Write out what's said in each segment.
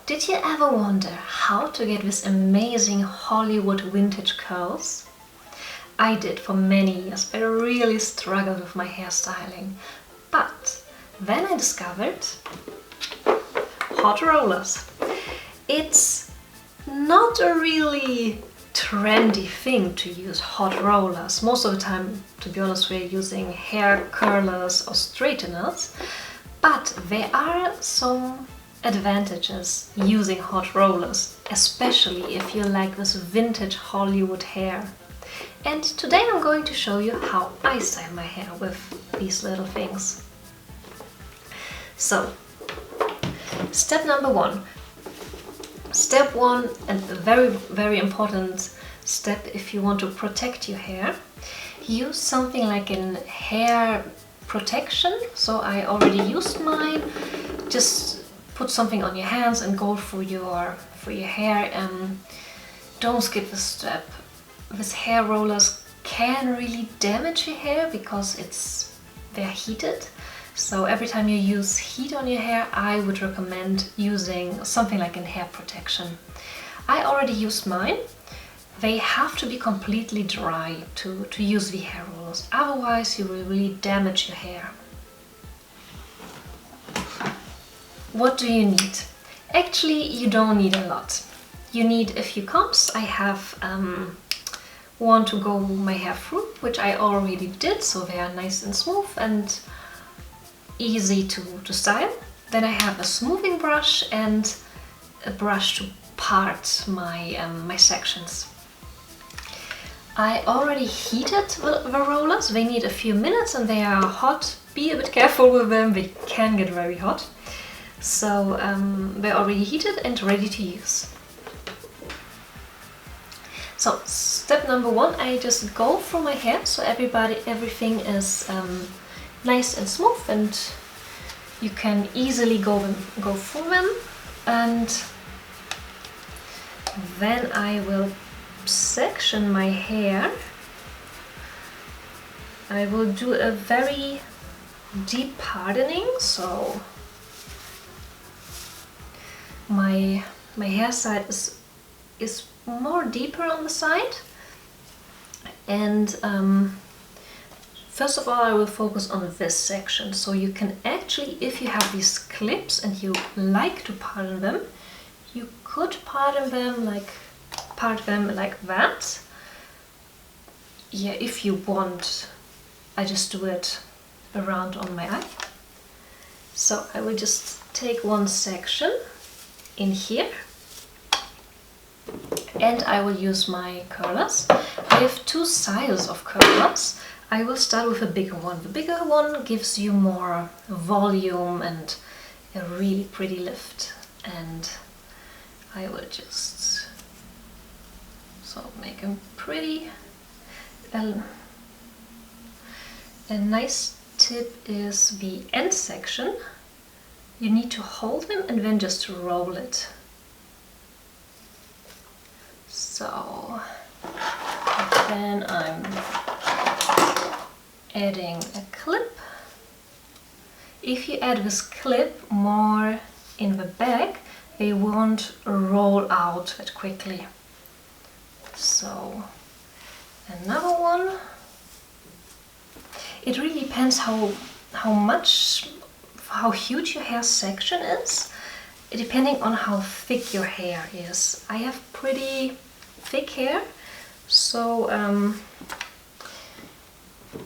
Did you ever wonder how to get these amazing Hollywood vintage curls? I did for many years, but I really struggled with my hairstyling. But then I discovered hot rollers. It's not a really trendy thing to use hot rollers. Most of the time, to be honest, we're using hair curlers or straighteners, but there are some advantages using hot rollers, especially if you like this vintage Hollywood hair. And today I'm going to show you how I style my hair with these little things. So, step number one. Step one, and a very important step if you want to protect your hair. Use something like a hair protection. So I already used mine. Just put something on your hands and go through your hair, and don't skip this step. These hair rollers can really damage your hair because they're heated. So every time you use heat on your hair, I would recommend using something like a hair protection. I already used mine. They have to be completely dry to use the hair rollers, otherwise you will really damage your hair. What do you need? Actually, you don't need a lot. You need a few combs. I have one to go my hair through, which I already did, so they are nice and smooth and easy to style. Then I have a smoothing brush and a brush to part my sections. I already heated the rollers. They need a few minutes and they are hot. Be a bit careful with them, they can get very hot. So they're already heated and ready to use. So step number one, I just go through my hair so everything is nice and smooth, and you can easily go through them. And then I will section my hair. I will do a very deep parting, so my hair side is more deeper on the side, and first of all I will focus on this section. So you can actually, if you have these clips and you like to part them, you could part them like that. Yeah, if you want. I just do it around on my eye. So I will just take one section in here, and I will use my curlers. I have two styles of curlers. I will start with a bigger one. The bigger one gives you more volume and a really pretty lift, and I will just make them pretty. A nice tip is the end section. You need to hold them and then just roll it. So then I'm adding a clip. If you add this clip more in the back, they won't roll out that quickly. So another one. It really depends how huge your hair section is, depending on how thick your hair is. I have pretty thick hair, so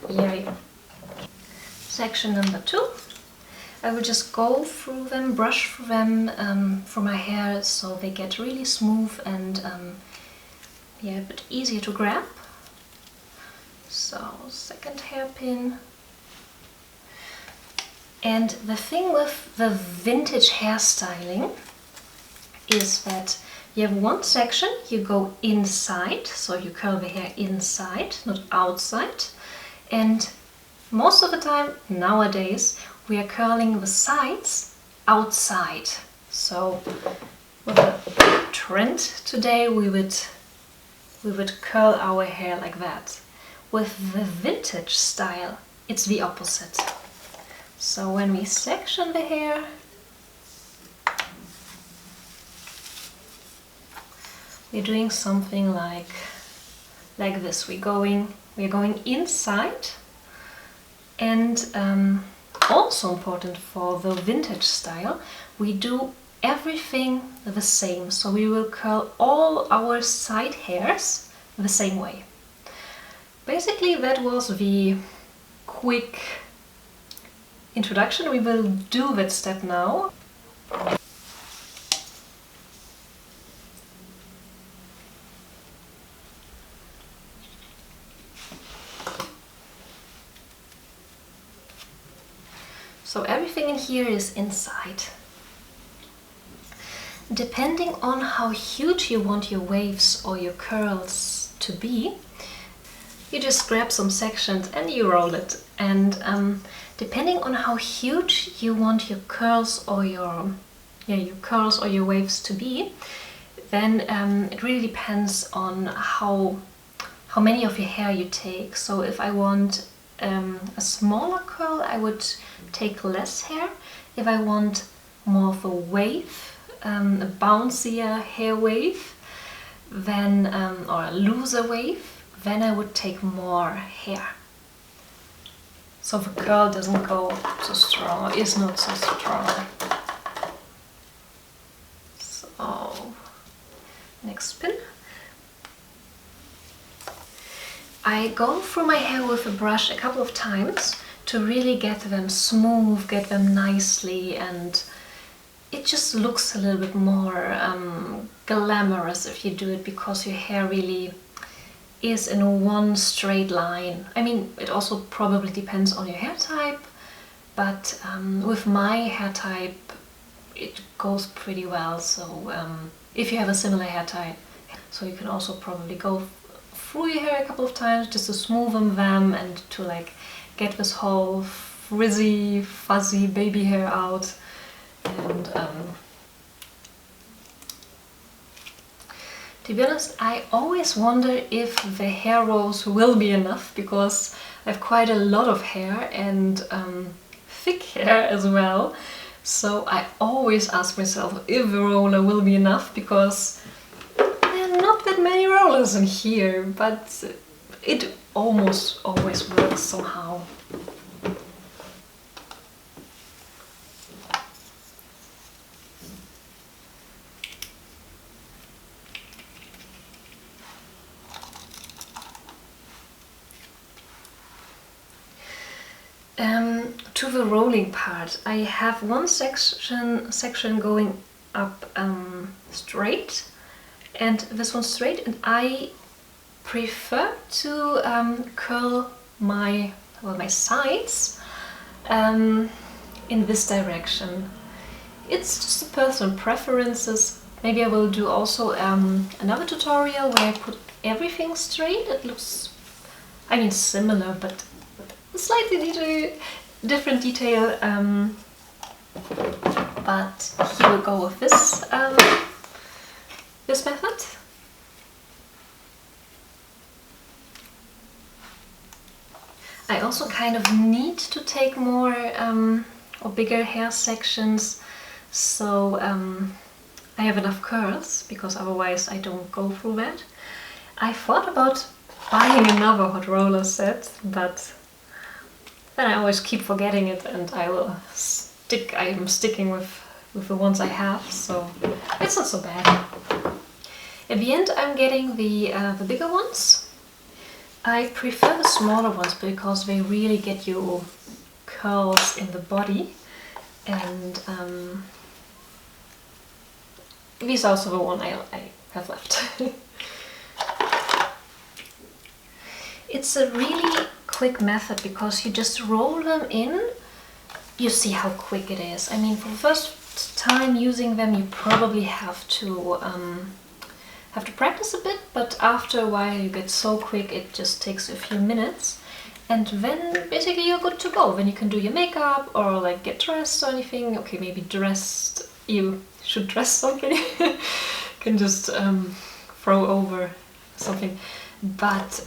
yeah. Section number two, I will just go through them, brush through them for my hair so they get really smooth and yeah, a bit easier to grab. So second hairpin. And the thing with the vintage hairstyling is that you have one section, you go inside, so you curl the hair inside, not outside. And most of the time nowadays we are curling the sides outside. So with the trend today we would curl our hair like that. With the vintage style, it's the opposite. So when we section the hair, we're doing something like this. We're going inside, and also important for the vintage style, we do everything the same. So we will curl all our side hairs the same way. Basically, that was the quick introduction. We will do that step now. So everything in here is inside. Depending on how huge you want your waves or your curls to be, you just grab some sections and you roll it. And depending on how huge you want your curls or your waves to be, then it really depends on how many of your hair you take. So if I want a smaller curl, I would take less hair. If I want more of a wave, a bouncier hair wave, then or a looser wave, then I would take more hair. So the curl doesn't go so strong, or is not so strong. So, next spin. I go through my hair with a brush a couple of times to really get them smooth, get them nicely, and it just looks a little bit more glamorous if you do it, because your hair really is in one straight line. I mean, it also probably depends on your hair type, but with my hair type it goes pretty well. So if you have a similar hair type, so you can also probably go through your hair a couple of times just to smoothen them and to like get this whole frizzy, fuzzy baby hair out. And to be honest, I always wonder if the hair rolls will be enough, because I have quite a lot of hair and thick hair as well. So I always ask myself if the roller will be enough, because there are not that many rollers in here, but it almost always works somehow. To the rolling part, I have one section going up straight, and this one straight, and I prefer to curl my sides in this direction. It's just a personal preferences. Maybe I will do also another tutorial where I put everything straight. It looks, I mean, similar, but slightly different detail, but here we'll go with this method. I also kind of need to take more or bigger hair sections, so I have enough curls, because otherwise I don't go through that. I thought about buying another hot roller set, but then I always keep forgetting it, and I'm sticking with the ones I have, so it's not so bad. At the end I'm getting the bigger ones. I prefer the smaller ones because they really get you curls in the body, and this is also the one I have left. It's a really quick method because you just roll them in. You see how quick it is. I mean, for the first time using them, you probably have to practice a bit, but after a while you get so quick it just takes a few minutes, and then basically you're good to go. Then you can do your makeup or like get dressed or anything. Okay, maybe dressed, you should dress something. You can just throw over something. But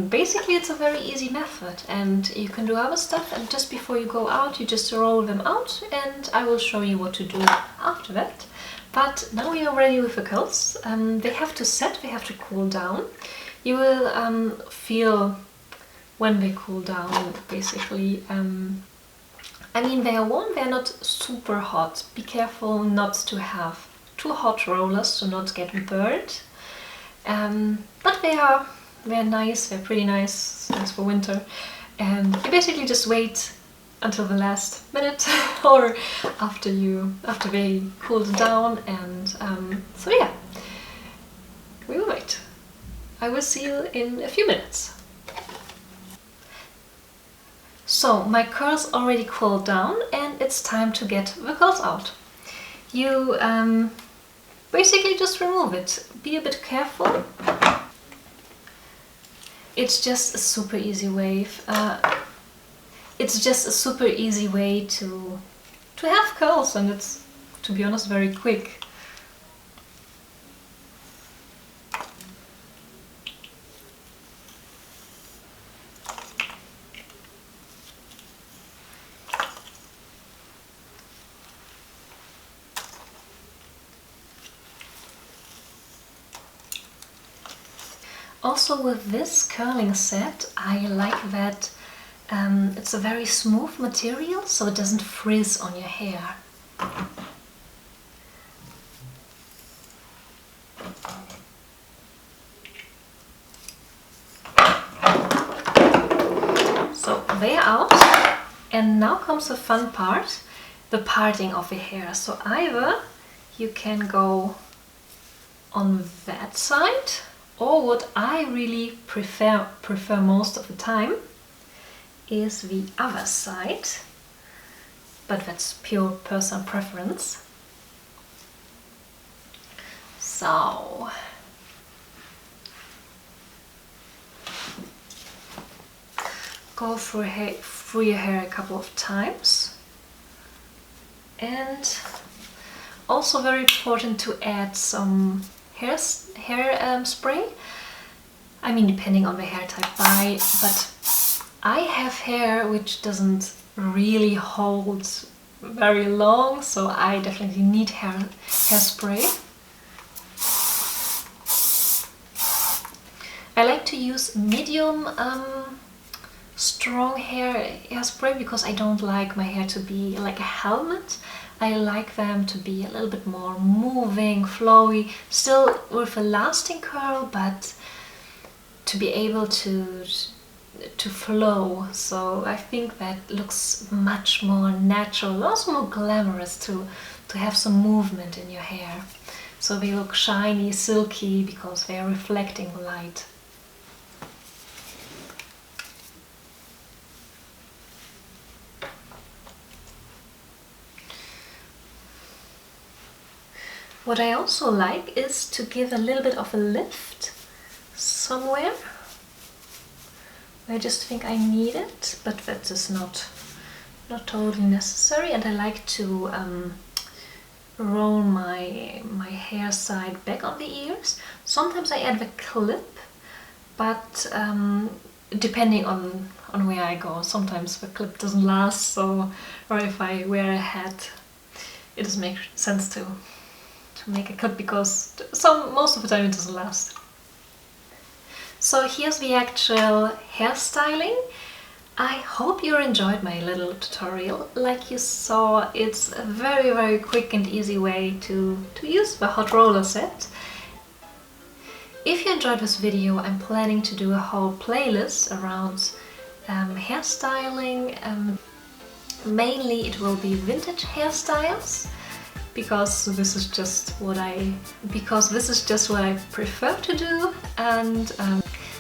basically it's a very easy method, and you can do other stuff, and just before you go out you just roll them out, and I will show you what to do after that. But now we are ready with the curls. They have to set, they have to cool down. You will feel when they cool down, basically. I mean, they are warm, they are not super hot. Be careful not to have too hot rollers to not get burned. But they're nice, they're pretty nice, nice for winter. And you basically just wait until the last minute or after they cooled down, and so yeah, we will wait. I will see you in a few minutes. So my curls already cooled down and it's time to get the curls out. You basically just remove it. Be a bit careful. It's just a super easy way. It's just a super easy way to have curls, and it's, to be honest, very quick. Also with this curling set, I like that it's a very smooth material, so it doesn't frizz on your hair. So they are out, and now comes the fun part, the parting of the hair. So either you can go on that side, or what I really prefer most of the time is the other side, but that's pure personal preference. So go through your hair a couple of times, and also very important to add some hair spray. I mean, depending on the hair type, but I have hair which doesn't really hold very long, so I definitely need hairspray. I like to use medium strong hairspray because I don't like my hair to be like a helmet. I like them to be a little bit more moving, flowy, still with a lasting curl, but to be able to flow. So I think that looks much more natural, also more glamorous to have some movement in your hair. So they look shiny, silky, because they are reflecting light. What I also like is to give a little bit of a lift somewhere. I just think I need it, but that is not totally necessary. And I like to roll my hair side back on the ears. Sometimes I add the clip, but depending on where I go, sometimes the clip doesn't last. So, or if I wear a hat, it doesn't make sense to make a clip because most of the time it doesn't last. So here's the actual hairstyling. I hope you enjoyed my little tutorial. Like you saw, it's a very quick and easy way to use the hot roller set. If you enjoyed this video, I'm planning to do a whole playlist around hairstyling. Mainly it will be vintage hairstyles, because this is just what I prefer to do, and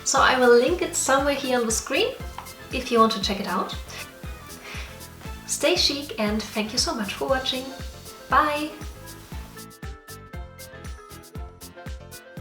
so I will link it somewhere here on the screen if you want to check it out. Stay chic and thank you so much for watching. Bye!